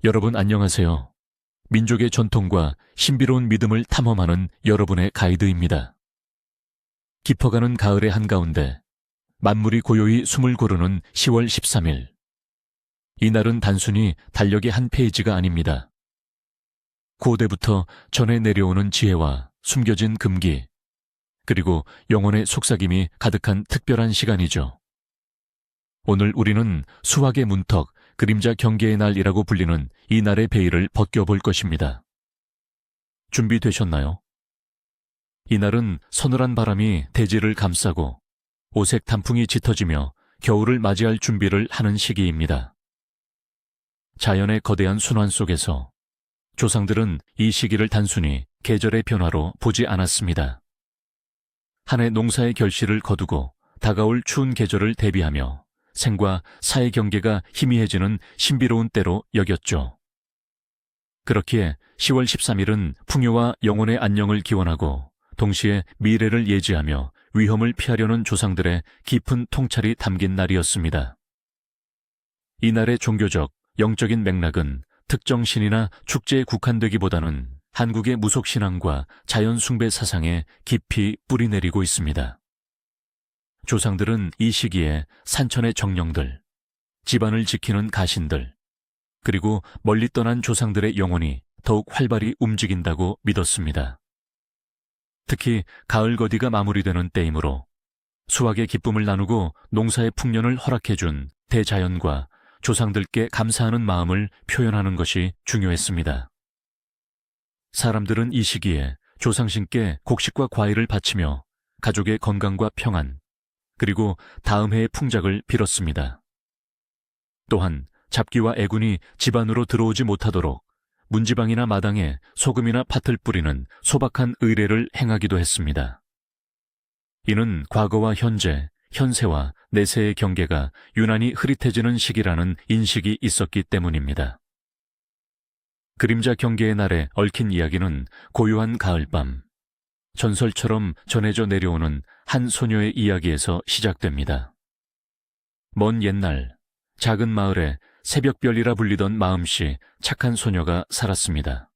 여러분 안녕하세요. 민족의 전통과 신비로운 믿음을 탐험하는 여러분의 가이드입니다. 깊어가는 가을의 한가운데 만물이 고요히 숨을 고르는 10월 13일. 이날은 단순히 달력의 한 페이지가 아닙니다. 고대부터 전해 내려오는 지혜와 숨겨진 금기, 그리고 영혼의 속삭임이 가득한 특별한 시간이죠. 오늘 우리는 수학의 문턱, 그림자 경계의 날이라고 불리는 이 날의 베일을 벗겨볼 것입니다. 준비되셨나요? 이날은 서늘한 바람이 대지를 감싸고 오색 단풍이 짙어지며 겨울을 맞이할 준비를 하는 시기입니다. 자연의 거대한 순환 속에서 조상들은 이 시기를 단순히 계절의 변화로 보지 않았습니다. 한 해 농사의 결실을 거두고 다가올 추운 계절을 대비하며 생과 사의 경계가 희미해지는 신비로운 때로 여겼죠. 그렇기에 10월 13일은 풍요와 영혼의 안녕을 기원하고 동시에 미래를 예지하며 위험을 피하려는 조상들의 깊은 통찰이 담긴 날이었습니다. 이날의 종교적, 영적인 맥락은 특정 신이나 축제에 국한되기보다는 한국의 무속신앙과 자연숭배 사상에 깊이 뿌리내리고 있습니다. 조상들은 이 시기에 산천의 정령들, 집안을 지키는 가신들, 그리고 멀리 떠난 조상들의 영혼이 더욱 활발히 움직인다고 믿었습니다. 특히 가을 거디가 마무리되는 때이므로 수확의 기쁨을 나누고 농사의 풍년을 허락해준 대자연과 조상들께 감사하는 마음을 표현하는 것이 중요했습니다. 사람들은 이 시기에 조상신께 곡식과 과일을 바치며 가족의 건강과 평안, 그리고 다음 해의 풍작을 빌었습니다. 또한 잡기와 애군이 집 안으로 들어오지 못하도록 문지방이나 마당에 소금이나 팥을 뿌리는 소박한 의례를 행하기도 했습니다. 이는 과거와 현재, 현세와 내세의 경계가 유난히 흐릿해지는 시기라는 인식이 있었기 때문입니다. 그림자 경계의 날에 얽힌 이야기는 고요한 가을밤, 전설처럼 전해져 내려오는 한 소녀의 이야기에서 시작됩니다. 먼 옛날 작은 마을에 새벽별이라 불리던 마음씨 착한 소녀가 살았습니다.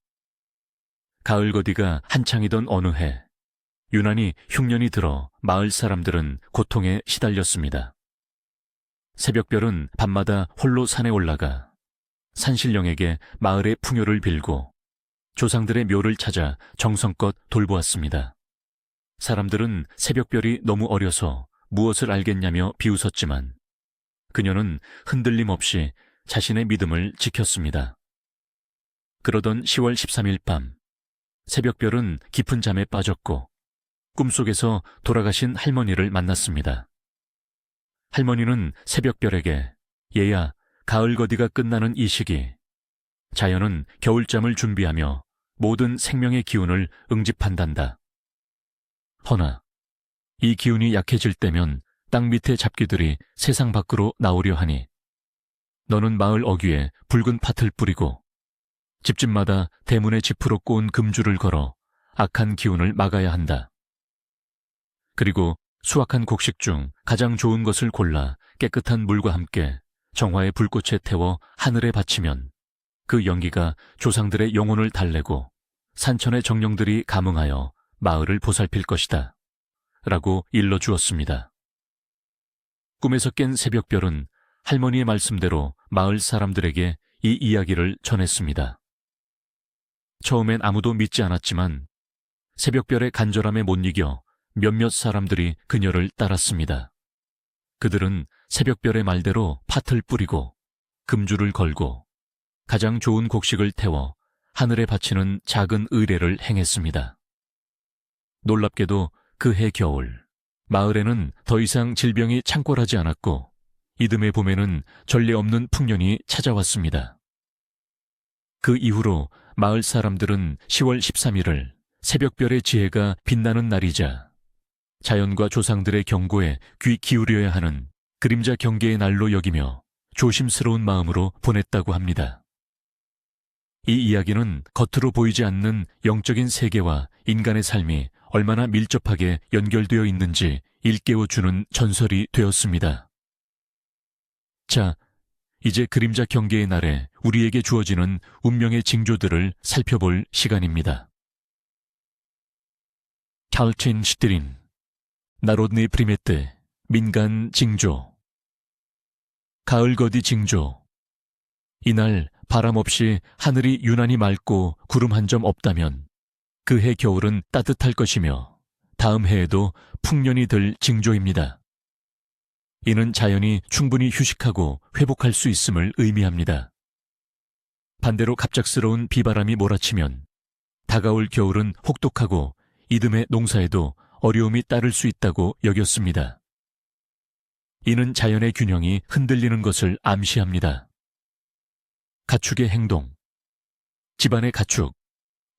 가을 거디가 한창이던 어느 해, 유난히 흉년이 들어 마을 사람들은 고통에 시달렸습니다. 새벽별은 밤마다 홀로 산에 올라가 산신령에게 마을의 풍요를 빌고 조상들의 묘를 찾아 정성껏 돌보았습니다. 사람들은 새벽별이 너무 어려서 무엇을 알겠냐며 비웃었지만 그녀는 흔들림 없이 자신의 믿음을 지켰습니다. 그러던 10월 13일 밤, 새벽별은 깊은 잠에 빠졌고 꿈속에서 돌아가신 할머니를 만났습니다. 할머니는 새벽별에게 얘야, 가을 거디가 끝나는 이 시기, 자연은 겨울잠을 준비하며 모든 생명의 기운을 응집한단다. 허나 이 기운이 약해질 때면 땅 밑의 잡기들이 세상 밖으로 나오려 하니 너는 마을 어귀에 붉은 팥을 뿌리고 집집마다 대문의 지프로 꼬은 금줄을 걸어 악한 기운을 막아야 한다. 그리고 수확한 곡식 중 가장 좋은 것을 골라 깨끗한 물과 함께 정화의 불꽃에 태워 하늘에 바치면 그 연기가 조상들의 영혼을 달래고 산천의 정령들이 감응하여 마을을 보살필 것이다. 라고 일러주었습니다. 꿈에서 깬 새벽별은 할머니의 말씀대로 마을 사람들에게 이 이야기를 전했습니다. 처음엔 아무도 믿지 않았지만 새벽별의 간절함에 못 이겨 몇몇 사람들이 그녀를 따랐습니다. 그들은 새벽별의 말대로 팥을 뿌리고 금줄을 걸고 가장 좋은 곡식을 태워 하늘에 바치는 작은 의례를 행했습니다. 놀랍게도 그 해 겨울, 마을에는 더 이상 질병이 창궐하지 않았고 이듬해 봄에는 전례 없는 풍년이 찾아왔습니다. 그 이후로 마을 사람들은 10월 13일을 새벽별의 지혜가 빛나는 날이자 자연과 조상들의 경고에 귀 기울여야 하는 그림자 경계의 날로 여기며 조심스러운 마음으로 보냈다고 합니다. 이 이야기는 겉으로 보이지 않는 영적인 세계와 인간의 삶이 얼마나 밀접하게 연결되어 있는지 일깨워주는 전설이 되었습니다. 자, 이제 그림자 경계의 날에 우리에게 주어지는 운명의 징조들을 살펴볼 시간입니다. Talcin Strin, Narodny Priméty, 민간 징조. 가을 거디 징조. 이날 바람 없이 하늘이 유난히 맑고 구름 한 점 없다면 그 해 겨울은 따뜻할 것이며 다음 해에도 풍년이 들 징조입니다. 이는 자연이 충분히 휴식하고 회복할 수 있음을 의미합니다. 반대로 갑작스러운 비바람이 몰아치면 다가올 겨울은 혹독하고 이듬해 농사에도 어려움이 따를 수 있다고 여겼습니다. 이는 자연의 균형이 흔들리는 것을 암시합니다. 가축의 행동. 집안의 가축,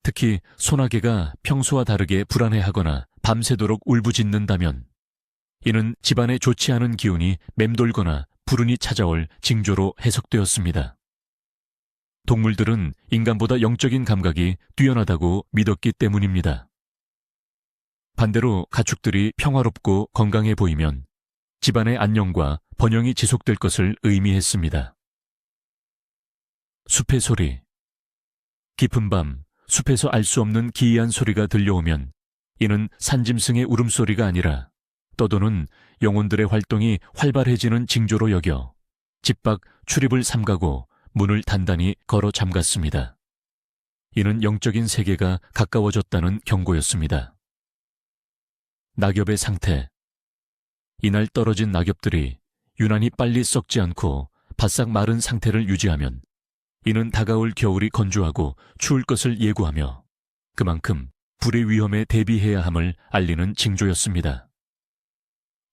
특히 소나개가 평소와 다르게 불안해하거나 밤새도록 울부짖는다면 이는 집안에 좋지 않은 기운이 맴돌거나 불운이 찾아올 징조로 해석되었습니다. 동물들은 인간보다 영적인 감각이 뛰어나다고 믿었기 때문입니다. 반대로 가축들이 평화롭고 건강해 보이면 집안의 안녕과 번영이 지속될 것을 의미했습니다. 숲의 소리. 깊은 밤, 숲에서 알 수 없는 기이한 소리가 들려오면 이는 산짐승의 울음소리가 아니라 떠도는 영혼들의 활동이 활발해지는 징조로 여겨 집 밖 출입을 삼가고 문을 단단히 걸어 잠갔습니다. 이는 영적인 세계가 가까워졌다는 경고였습니다. 낙엽의 상태. 이날 떨어진 낙엽들이 유난히 빨리 썩지 않고 바싹 마른 상태를 유지하면 이는 다가올 겨울이 건조하고 추울 것을 예고하며 그만큼 불의 위험에 대비해야 함을 알리는 징조였습니다.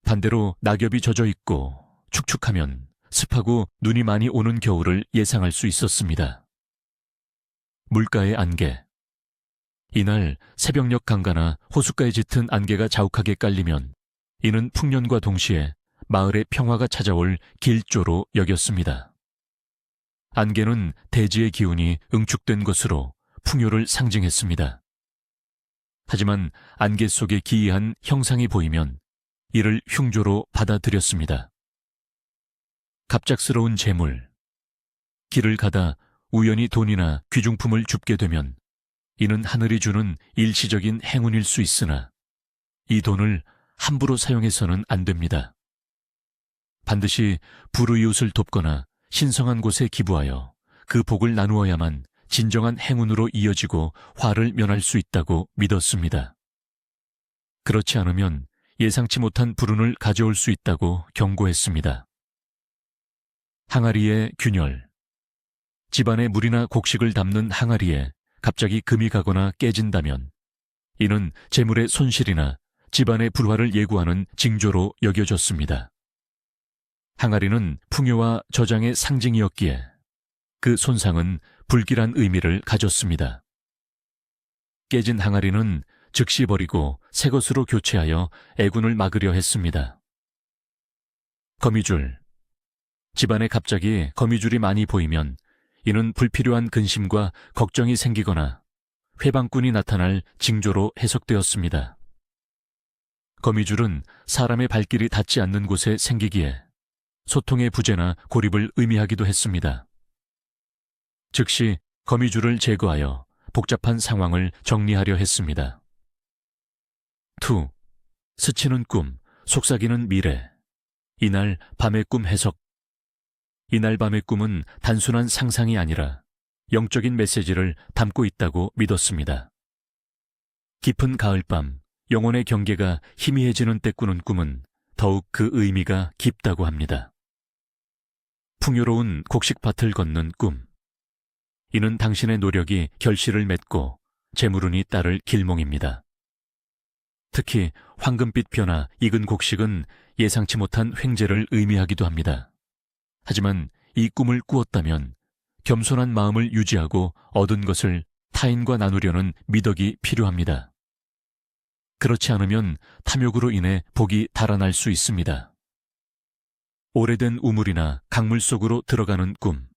반대로 낙엽이 젖어 있고 축축하면 습하고 눈이 많이 오는 겨울을 예상할 수 있었습니다. 물가의 안개. 이날 새벽녘 강가나 호숫가에 짙은 안개가 자욱하게 깔리면 이는 풍년과 동시에 마을의 평화가 찾아올 길조로 여겼습니다. 안개는 대지의 기운이 응축된 것으로 풍요를 상징했습니다. 하지만 안개 속에 기이한 형상이 보이면 이를 흉조로 받아들였습니다. 갑작스러운 재물. 길을 가다 우연히 돈이나 귀중품을 줍게 되면 이는 하늘이 주는 일시적인 행운일 수 있으나 이 돈을 함부로 사용해서는 안 됩니다. 반드시 불우이웃을 돕거나 신성한 곳에 기부하여 그 복을 나누어야만 진정한 행운으로 이어지고 화를 면할 수 있다고 믿었습니다. 그렇지 않으면 예상치 못한 불운을 가져올 수 있다고 경고했습니다. 항아리의 균열. 집안에 물이나 곡식을 담는 항아리에 갑자기 금이 가거나 깨진다면 이는 재물의 손실이나 집안의 불화를 예고하는 징조로 여겨졌습니다. 항아리는 풍요와 저장의 상징이었기에 그 손상은 불길한 의미를 가졌습니다. 깨진 항아리는 즉시 버리고 새 것으로 교체하여 애군을 막으려 했습니다. 거미줄. 집안에 갑자기 거미줄이 많이 보이면 이는 불필요한 근심과 걱정이 생기거나 회방꾼이 나타날 징조로 해석되었습니다. 거미줄은 사람의 발길이 닿지 않는 곳에 생기기에 소통의 부재나 고립을 의미하기도 했습니다. 즉시 거미줄을 제거하여 복잡한 상황을 정리하려 했습니다. 투. 스치는 꿈, 속삭이는 미래. 이날 밤의 꿈 해석. 이날 밤의 꿈은 단순한 상상이 아니라 영적인 메시지를 담고 있다고 믿었습니다. 깊은 가을밤, 영혼의 경계가 희미해지는 때 꾸는 꿈은 더욱 그 의미가 깊다고 합니다. 풍요로운 곡식밭을 걷는 꿈. 이는 당신의 노력이 결실을 맺고 재물운이 따를 길몽입니다. 특히 황금빛 벼나 익은 곡식은 예상치 못한 횡재를 의미하기도 합니다. 하지만 이 꿈을 꾸었다면 겸손한 마음을 유지하고 얻은 것을 타인과 나누려는 미덕이 필요합니다. 그렇지 않으면 탐욕으로 인해 복이 달아날 수 있습니다. 오래된 우물이나 강물 속으로 들어가는 꿈.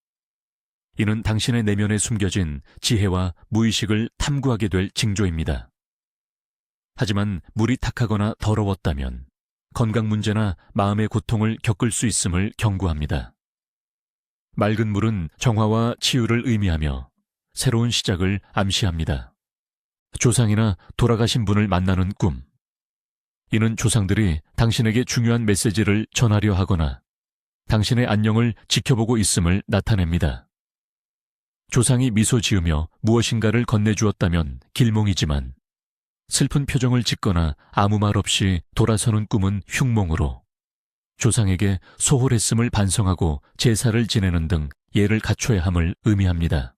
이는 당신의 내면에 숨겨진 지혜와 무의식을 탐구하게 될 징조입니다. 하지만 물이 탁하거나 더러웠다면 건강 문제나 마음의 고통을 겪을 수 있음을 경고합니다. 맑은 물은 정화와 치유를 의미하며 새로운 시작을 암시합니다. 조상이나 돌아가신 분을 만나는 꿈. 이는 조상들이 당신에게 중요한 메시지를 전하려 하거나 당신의 안녕을 지켜보고 있음을 나타냅니다. 조상이 미소 지으며 무엇인가를 건네주었다면 길몽이지만 슬픈 표정을 짓거나 아무 말 없이 돌아서는 꿈은 흉몽으로 조상에게 소홀했음을 반성하고 제사를 지내는 등 예를 갖춰야 함을 의미합니다.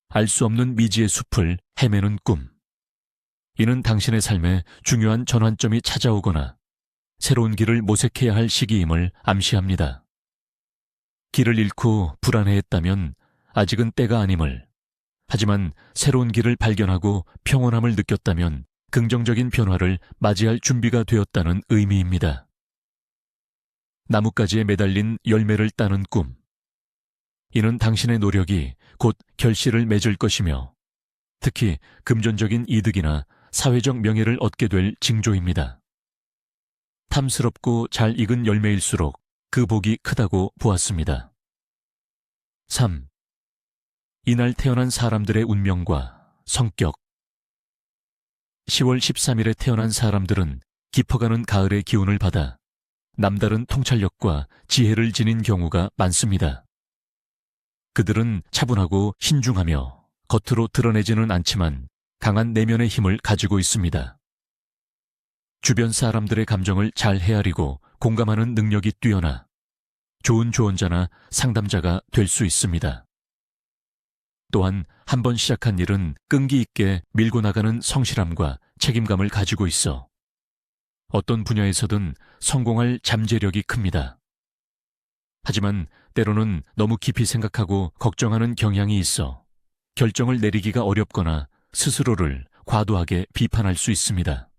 알 수 없는 미지의 숲을 헤매는 꿈. 이는 당신의 삶에 중요한 전환점이 찾아오거나 새로운 길을 모색해야 할 시기임을 암시합니다. 길을 잃고 불안해했다면 아직은 때가 아님을, 하지만 새로운 길을 발견하고 평온함을 느꼈다면 긍정적인 변화를 맞이할 준비가 되었다는 의미입니다. 나뭇가지에 매달린 열매를 따는 꿈. 이는 당신의 노력이 곧 결실을 맺을 것이며 특히 금전적인 이득이나 사회적 명예를 얻게 될 징조입니다. 탐스럽고 잘 익은 열매일수록 그 복이 크다고 보았습니다. 3. 이날 태어난 사람들의 운명과 성격. 10월 13일에 태어난 사람들은 깊어가는 가을의 기운을 받아 남다른 통찰력과 지혜를 지닌 경우가 많습니다. 그들은 차분하고 신중하며 겉으로 드러내지는 않지만 강한 내면의 힘을 가지고 있습니다. 주변 사람들의 감정을 잘 헤아리고 공감하는 능력이 뛰어나 좋은 조언자나 상담자가 될 수 있습니다. 또한 한 번 시작한 일은 끈기 있게 밀고 나가는 성실함과 책임감을 가지고 있어 어떤 분야에서든 성공할 잠재력이 큽니다. 하지만 때로는 너무 깊이 생각하고 걱정하는 경향이 있어 결정을 내리기가 어렵거나 스스로를 과도하게 비판할 수 있습니다.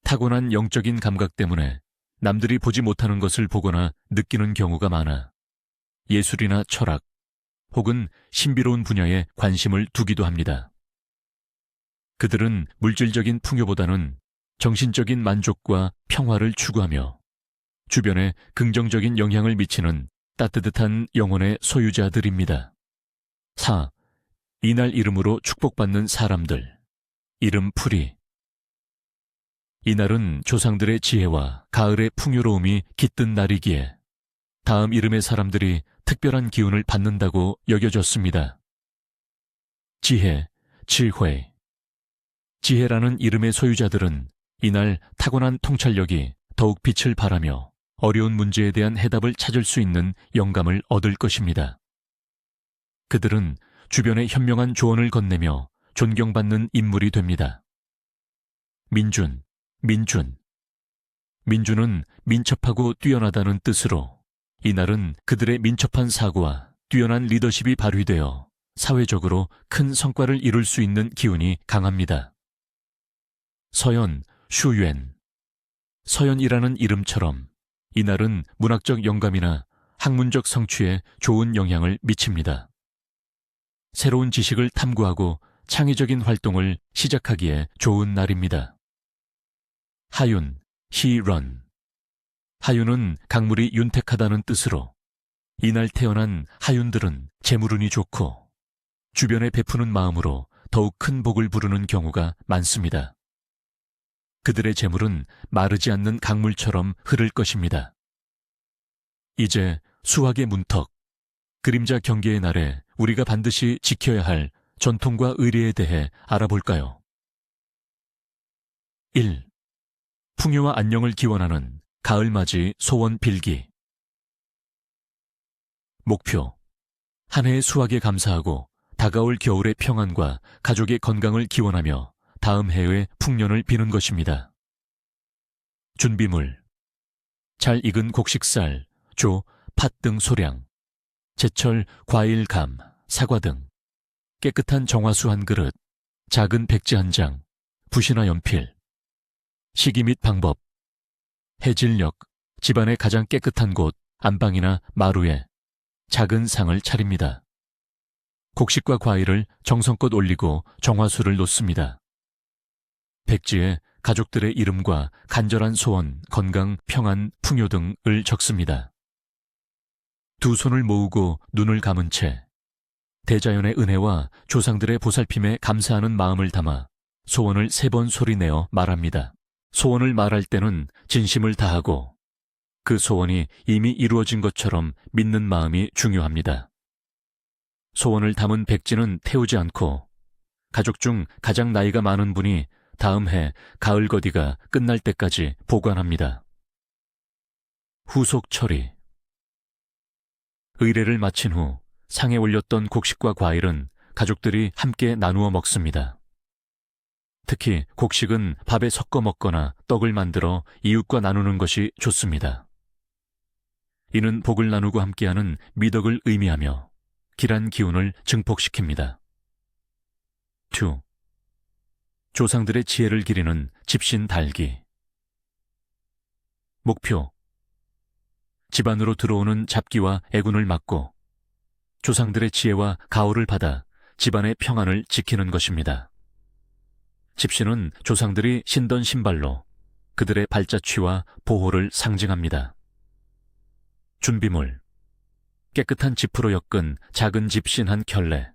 타고난 영적인 감각 때문에 남들이 보지 못하는 것을 보거나 느끼는 경우가 많아 예술이나 철학 혹은 신비로운 분야에 관심을 두기도 합니다. 그들은 물질적인 풍요보다는 정신적인 만족과 평화를 추구하며 주변에 긍정적인 영향을 미치는 따뜻한 영혼의 소유자들입니다. 4. 이날 이름으로 축복받는 사람들. 이름 풀이. 이날은 조상들의 지혜와 가을의 풍요로움이 깃든 날이기에 다음 이름의 사람들이 특별한 기운을 받는다고 여겨졌습니다. 지혜,智慧. 지혜라는 이름의 소유자들은 이날 타고난 통찰력이 더욱 빛을 발하며 어려운 문제에 대한 해답을 찾을 수 있는 영감을 얻을 것입니다. 그들은 주변에 현명한 조언을 건네며 존경받는 인물이 됩니다. 민준. 민준은 민첩하고 뛰어나다는 뜻으로 이날은 그들의 민첩한 사고와 뛰어난 리더십이 발휘되어 사회적으로 큰 성과를 이룰 수 있는 기운이 강합니다. 서연, 슈윤. 서연이라는 이름처럼 이날은 문학적 영감이나 학문적 성취에 좋은 영향을 미칩니다. 새로운 지식을 탐구하고 창의적인 활동을 시작하기에 좋은 날입니다. 하윤, 희런. 하윤은 강물이 윤택하다는 뜻으로 이날 태어난 하윤들은 재물운이 좋고 주변에 베푸는 마음으로 더욱 큰 복을 부르는 경우가 많습니다. 그들의 재물은 마르지 않는 강물처럼 흐를 것입니다. 이제 수학의 문턱, 그림자 경계의 날에 우리가 반드시 지켜야 할 전통과 의례에 대해 알아볼까요? 1. 풍요와 안녕을 기원하는 가을맞이 소원 빌기. 목표. 한 해의 수확에 감사하고 다가올 겨울의 평안과 가족의 건강을 기원하며 다음 해의 풍년을 비는 것입니다. 준비물. 잘 익은 곡식쌀, 조, 팥 등 소량, 제철 과일, 감, 사과 등, 깨끗한 정화수 한 그릇, 작은 백지 한 장, 붓이나 연필. 시기 및 방법. 해질녘, 집안의 가장 깨끗한 곳, 안방이나 마루에 작은 상을 차립니다. 곡식과 과일을 정성껏 올리고 정화수를 놓습니다. 백지에 가족들의 이름과 간절한 소원, 건강, 평안, 풍요 등을 적습니다. 두 손을 모으고 눈을 감은 채 대자연의 은혜와 조상들의 보살핌에 감사하는 마음을 담아 소원을 3번 소리내어 말합니다. 소원을 말할 때는 진심을 다하고 그 소원이 이미 이루어진 것처럼 믿는 마음이 중요합니다. 소원을 담은 백지는 태우지 않고 가족 중 가장 나이가 많은 분이 다음 해 가을 거디가 끝날 때까지 보관합니다. 후속 처리. 의례를 마친 후 상에 올렸던 곡식과 과일은 가족들이 함께 나누어 먹습니다. 특히 곡식은 밥에 섞어 먹거나 떡을 만들어 이웃과 나누는 것이 좋습니다. 이는 복을 나누고 함께하는 미덕을 의미하며 길한 기운을 증폭시킵니다. 2. 조상들의 지혜를 기리는 집신 달기. 목표. 집안으로 들어오는 잡기와 애군을 막고 조상들의 지혜와 가호를 받아 집안의 평안을 지키는 것입니다. 집신은 조상들이 신던 신발로 그들의 발자취와 보호를 상징합니다. 준비물. 깨끗한 지프로 엮은 작은 집신 한 켤레.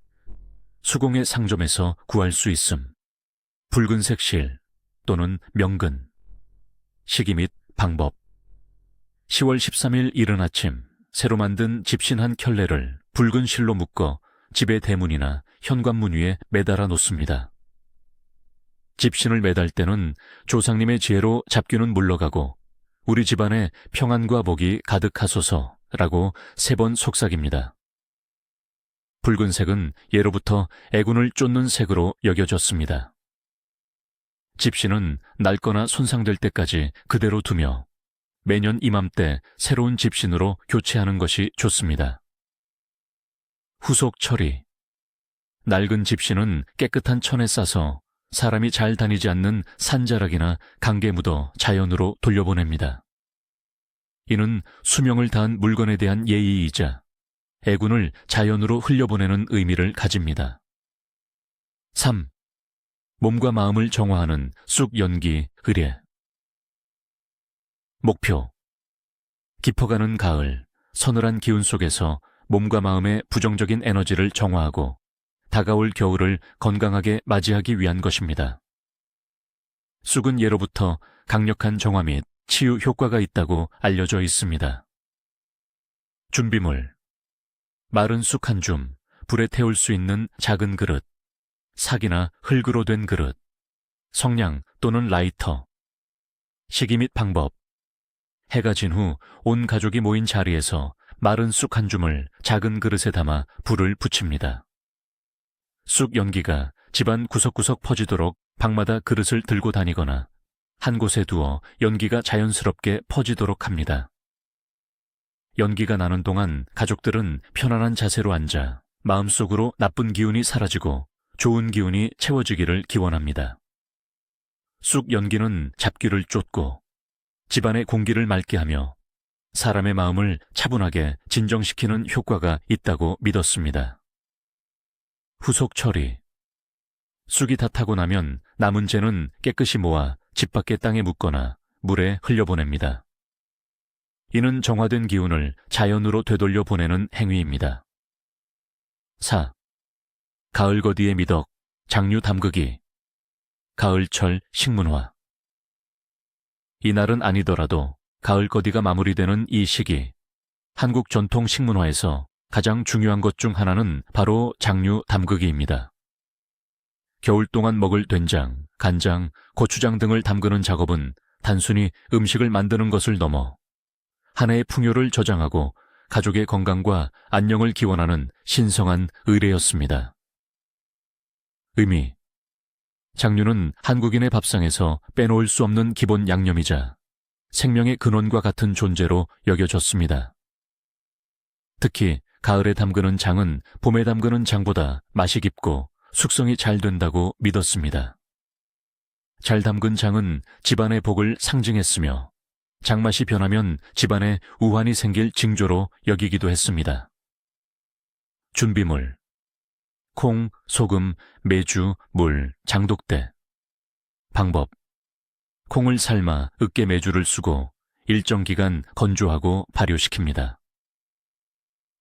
수공의 상점에서 구할 수 있음. 붉은색 실 또는 명근. 시기 및 방법. 10월 13일 이른 아침 새로 만든 집신 한 켤레를 붉은 실로 묶어 집의 대문이나 현관문 위에 매달아 놓습니다. 집신을 매달 때는 조상님의 지혜로 잡귀는 물러가고 우리 집안에 평안과 복이 가득하소서라고 3번 속삭입니다. 붉은색은 예로부터 애군을 쫓는 색으로 여겨졌습니다. 집신은 낡거나 손상될 때까지 그대로 두며 매년 이맘때 새로운 집신으로 교체하는 것이 좋습니다. 후속 처리. 낡은 집신은 깨끗한 천에 싸서 사람이 잘 다니지 않는 산자락이나 강에 묻어 자연으로 돌려보냅니다. 이는 수명을 다한 물건에 대한 예의이자 애군을 자연으로 흘려보내는 의미를 가집니다. 3. 몸과 마음을 정화하는 쑥 연기 의례. 목표. 깊어가는 가을, 서늘한 기운 속에서 몸과 마음의 부정적인 에너지를 정화하고 다가올 겨울을 건강하게 맞이하기 위한 것입니다. 쑥은 예로부터 강력한 정화 및 치유 효과가 있다고 알려져 있습니다. 준비물. 마른 쑥 한 줌, 불에 태울 수 있는 작은 그릇, 삭이나 흙으로 된 그릇, 성냥 또는 라이터. 시기 및 방법. 해가 진 후 온 가족이 모인 자리에서 마른 쑥 한 줌을 작은 그릇에 담아 불을 붙입니다. 쑥 연기가 집안 구석구석 퍼지도록 방마다 그릇을 들고 다니거나 한 곳에 두어 연기가 자연스럽게 퍼지도록 합니다. 연기가 나는 동안 가족들은 편안한 자세로 앉아 마음속으로 나쁜 기운이 사라지고 좋은 기운이 채워지기를 기원합니다. 쑥 연기는 잡귀를 쫓고 집안의 공기를 맑게 하며 사람의 마음을 차분하게 진정시키는 효과가 있다고 믿었습니다. 후속 처리. 쑥이 다 타고 나면 남은 재는 깨끗이 모아 집 밖의 땅에 묻거나 물에 흘려보냅니다. 이는 정화된 기운을 자연으로 되돌려 보내는 행위입니다. 4. 가을 거디의 미덕, 장류 담그기. 가을철 식문화. 이날은 아니더라도 가을 거디가 마무리되는 이 시기, 한국 전통 식문화에서 가장 중요한 것 중 하나는 바로 장류 담그기입니다. 겨울 동안 먹을 된장, 간장, 고추장 등을 담그는 작업은 단순히 음식을 만드는 것을 넘어 한 해의 풍요를 저장하고 가족의 건강과 안녕을 기원하는 신성한 의례였습니다. 의미. 장류는 한국인의 밥상에서 빼놓을 수 없는 기본 양념이자 생명의 근원과 같은 존재로 여겨졌습니다. 특히 가을에 담그는 장은 봄에 담그는 장보다 맛이 깊고 숙성이 잘 된다고 믿었습니다. 잘 담근 장은 집안의 복을 상징했으며 장맛이 변하면 집안에 우환이 생길 징조로 여기기도 했습니다. 준비물. 콩, 소금, 메주, 물, 장독대. 방법. 콩을 삶아 으깨 메주를 쓰고 일정 기간 건조하고 발효시킵니다.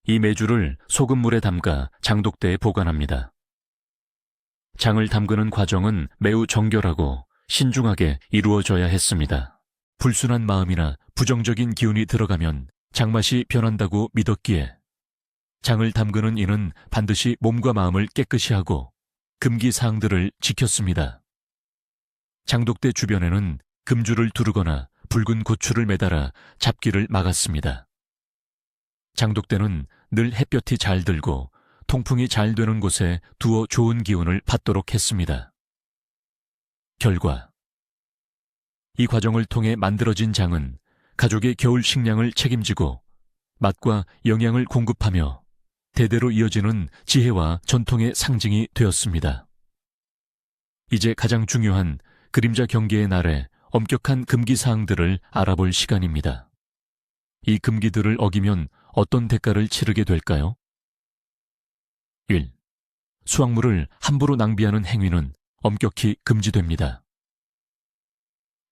이 메주를 소금물에 담가 장독대에 보관합니다. 장을 담그는 과정은 매우 정결하고 신중하게 이루어져야 했습니다. 불순한 마음이나 부정적인 기운이 들어가면 장맛이 변한다고 믿었기에 장을 담그는 이는 반드시 몸과 마음을 깨끗이 하고 금기 사항들을 지켰습니다. 장독대 주변에는 금줄을 두르거나 붉은 고추를 매달아 잡기를 막았습니다. 장독대는 늘 햇볕이 잘 들고 통풍이 잘 되는 곳에 두어 좋은 기운을 받도록 했습니다. 결과 이 과정을 통해 만들어진 장은 가족의 겨울 식량을 책임지고 맛과 영양을 공급하며 대대로 이어지는 지혜와 전통의 상징이 되었습니다. 이제 가장 중요한 그림자 경계의 날에 엄격한 금기 사항들을 알아볼 시간입니다. 이 금기들을 어기면 어떤 대가를 치르게 될까요? 1. 수확물을 함부로 낭비하는 행위는 엄격히 금지됩니다.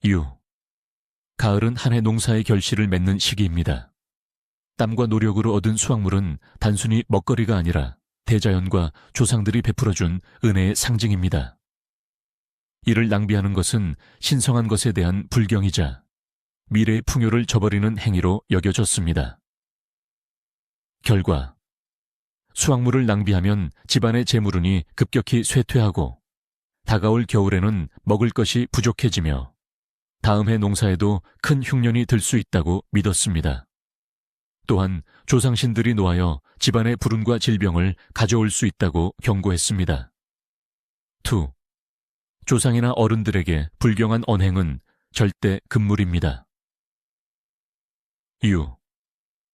6. 가을은 한 해 농사의 결실을 맺는 시기입니다. 땀과 노력으로 얻은 수확물은 단순히 먹거리가 아니라 대자연과 조상들이 베풀어준 은혜의 상징입니다. 이를 낭비하는 것은 신성한 것에 대한 불경이자 미래의 풍요를 저버리는 행위로 여겨졌습니다. 결과 수확물을 낭비하면 집안의 재물운이 급격히 쇠퇴하고 다가올 겨울에는 먹을 것이 부족해지며 다음 해 농사에도 큰 흉년이 들 수 있다고 믿었습니다. 또한 조상신들이 노하여 집안의 불운과 질병을 가져올 수 있다고 경고했습니다. 2. 조상이나 어른들에게 불경한 언행은 절대 금물입니다. 6.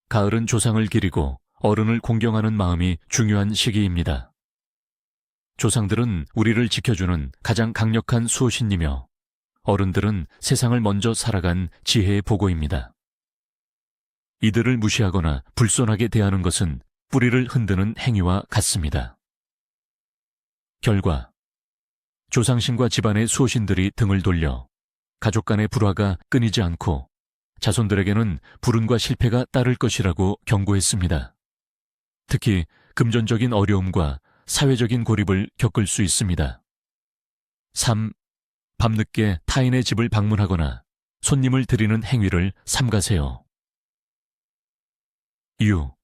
가을은 조상을 기리고 어른을 공경하는 마음이 중요한 시기입니다. 조상들은 우리를 지켜주는 가장 강력한 수호신이며 어른들은 세상을 먼저 살아간 지혜의 보고입니다. 이들을 무시하거나 불손하게 대하는 것은 뿌리를 흔드는 행위와 같습니다. 결과 조상신과 집안의 수호신들이 등을 돌려 가족 간의 불화가 끊이지 않고 자손들에게는 불운과 실패가 따를 것이라고 경고했습니다. 특히 금전적인 어려움과 사회적인 고립을 겪을 수 있습니다. 3. 밤늦게 타인의 집을 방문하거나 손님을 드리는 행위를 삼가세요. 6.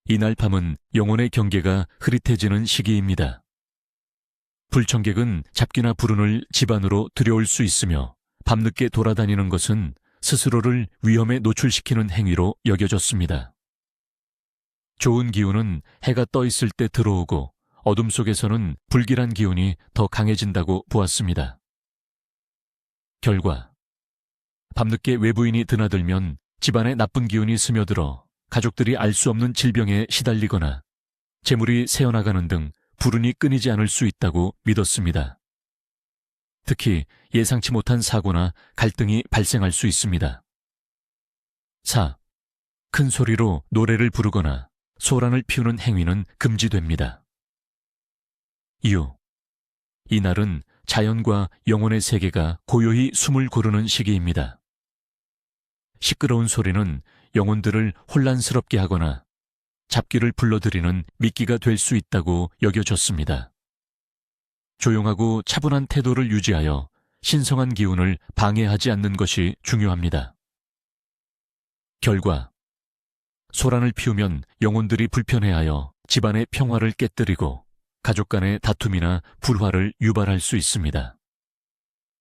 이날 밤은 영혼의 경계가 흐릿해지는 시기입니다. 불청객은 잡기나 불운을 집안으로 들여올 수 있으며 밤늦게 돌아다니는 것은 스스로를 위험에 노출시키는 행위로 여겨졌습니다. 좋은 기운은 해가 떠 있을 때 들어오고 어둠 속에서는 불길한 기운이 더 강해진다고 보았습니다. 결과 밤늦게 외부인이 드나들면 집안에 나쁜 기운이 스며들어 가족들이 알 수 없는 질병에 시달리거나 재물이 새어나가는 등 불운이 끊이지 않을 수 있다고 믿었습니다. 특히 예상치 못한 사고나 갈등이 발생할 수 있습니다. 4. 큰 소리로 노래를 부르거나 소란을 피우는 행위는 금지됩니다. 이유. 이날은 자연과 영혼의 세계가 고요히 숨을 고르는 시기입니다. 시끄러운 소리는 영혼들을 혼란스럽게 하거나 잡기를 불러들이는 미끼가 될 수 있다고 여겨졌습니다. 조용하고 차분한 태도를 유지하여 신성한 기운을 방해하지 않는 것이 중요합니다. 결과 소란을 피우면 영혼들이 불편해하여 집안의 평화를 깨뜨리고 가족 간의 다툼이나 불화를 유발할 수 있습니다.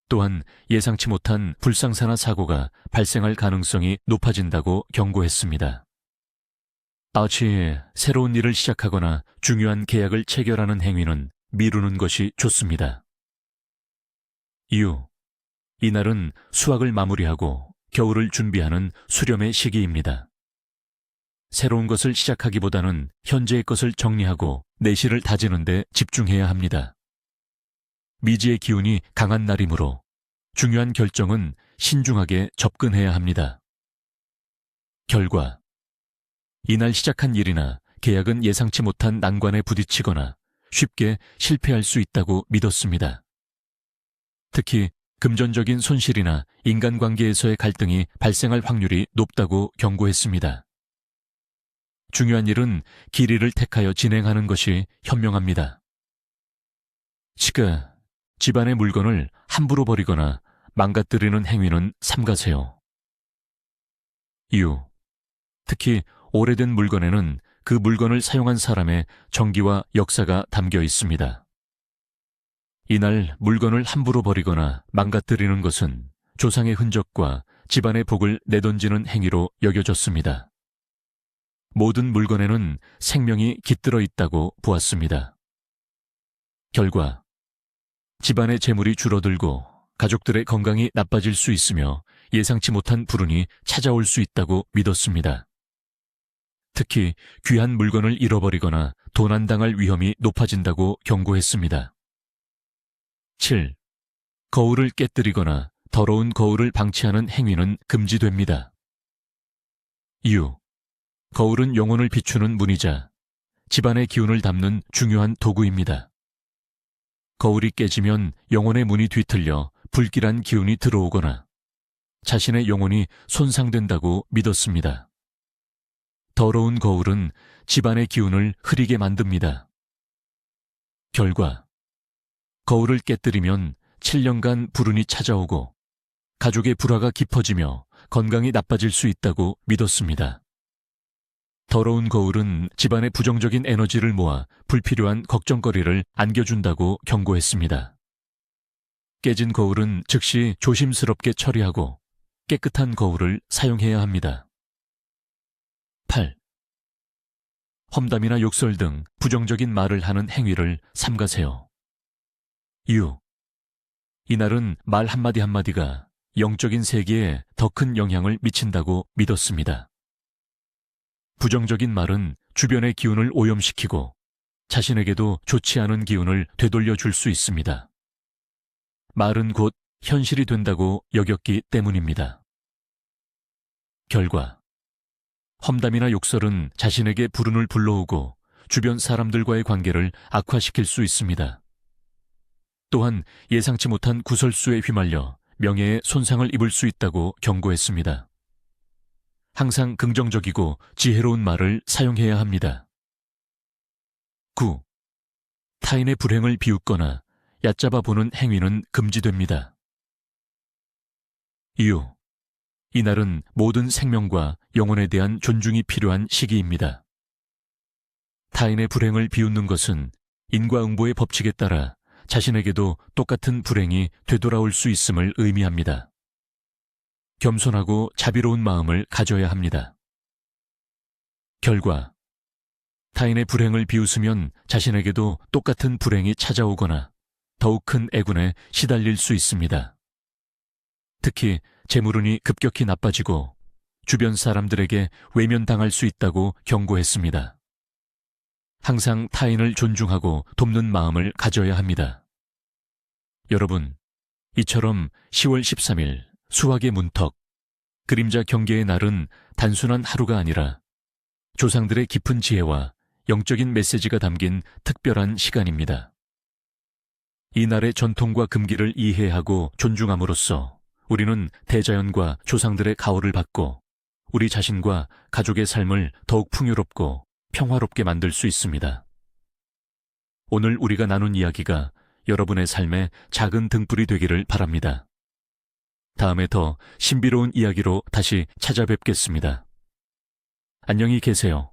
또한 예상치 못한 불상사나 사고가 발생할 가능성이 높아진다고 경고했습니다. 새로운 일을 시작하거나 중요한 계약을 체결하는 행위는 미루는 것이 좋습니다. 이유. 이날은 수확을 마무리하고 겨울을 준비하는 수렴의 시기입니다. 새로운 것을 시작하기보다는 현재의 것을 정리하고 내실을 다지는 데 집중해야 합니다. 미지의 기운이 강한 날이므로 중요한 결정은 신중하게 접근해야 합니다. 결과 이날 시작한 일이나 계약은 예상치 못한 난관에 부딪히거나 쉽게 실패할 수 있다고 믿었습니다. 특히 금전적인 손실이나 인간관계에서의 갈등이 발생할 확률이 높다고 경고했습니다. 중요한 일은 길이를 택하여 진행하는 것이 현명합니다. 치그, 집안의 물건을 함부로 버리거나 망가뜨리는 행위는 삼가세요. 유, 특히 오래된 물건에는 그 물건을 사용한 사람의 정기와 역사가 담겨 있습니다. 이날 물건을 함부로 버리거나 망가뜨리는 것은 조상의 흔적과 집안의 복을 내던지는 행위로 여겨졌습니다. 모든 물건에는 생명이 깃들어 있다고 보았습니다. 결과, 집안의 재물이 줄어들고 가족들의 건강이 나빠질 수 있으며 예상치 못한 불운이 찾아올 수 있다고 믿었습니다. 특히 귀한 물건을 잃어버리거나 도난당할 위험이 높아진다고 경고했습니다. 7. 거울을 깨뜨리거나 더러운 거울을 방치하는 행위는 금지됩니다. 6. 거울은 영혼을 비추는 문이자 집안의 기운을 담는 중요한 도구입니다. 거울이 깨지면 영혼의 문이 뒤틀려 불길한 기운이 들어오거나 자신의 영혼이 손상된다고 믿었습니다. 더러운 거울은 집안의 기운을 흐리게 만듭니다. 결과, 거울을 깨뜨리면 7년간 불운이 찾아오고 가족의 불화가 깊어지며 건강이 나빠질 수 있다고 믿었습니다. 더러운 거울은 집안의 부정적인 에너지를 모아 불필요한 걱정거리를 안겨준다고 경고했습니다. 깨진 거울은 즉시 조심스럽게 처리하고 깨끗한 거울을 사용해야 합니다. 8. 험담이나 욕설 등 부정적인 말을 하는 행위를 삼가세요. 6. 이날은 말 한마디 한마디가 영적인 세계에 더 큰 영향을 미친다고 믿었습니다. 부정적인 말은 주변의 기운을 오염시키고 자신에게도 좋지 않은 기운을 되돌려 줄 수 있습니다. 말은 곧 현실이 된다고 여겼기 때문입니다. 결과, 험담이나 욕설은 자신에게 불운을 불러오고 주변 사람들과의 관계를 악화시킬 수 있습니다. 또한 예상치 못한 구설수에 휘말려 명예에 손상을 입을 수 있다고 경고했습니다. 항상 긍정적이고 지혜로운 말을 사용해야 합니다. 9. 타인의 불행을 비웃거나 얕잡아 보는 행위는 금지됩니다. 6. 이날은 모든 생명과 영혼에 대한 존중이 필요한 시기입니다. 타인의 불행을 비웃는 것은 인과응보의 법칙에 따라 자신에게도 똑같은 불행이 되돌아올 수 있음을 의미합니다. 겸손하고 자비로운 마음을 가져야 합니다. 결과, 타인의 불행을 비웃으면 자신에게도 똑같은 불행이 찾아오거나 더욱 큰 애군에 시달릴 수 있습니다. 특히 재물운이 급격히 나빠지고 주변 사람들에게 외면당할 수 있다고 경고했습니다. 항상 타인을 존중하고 돕는 마음을 가져야 합니다. 여러분, 이처럼 10월 13일 수학의 문턱, 그림자 경계의 날은 단순한 하루가 아니라 조상들의 깊은 지혜와 영적인 메시지가 담긴 특별한 시간입니다. 이 날의 전통과 금기를 이해하고 존중함으로써 우리는 대자연과 조상들의 가호를 받고 우리 자신과 가족의 삶을 더욱 풍요롭고 평화롭게 만들 수 있습니다. 오늘 우리가 나눈 이야기가 여러분의 삶에 작은 등불이 되기를 바랍니다. 다음에 더 신비로운 이야기로 다시 찾아뵙겠습니다. 안녕히 계세요.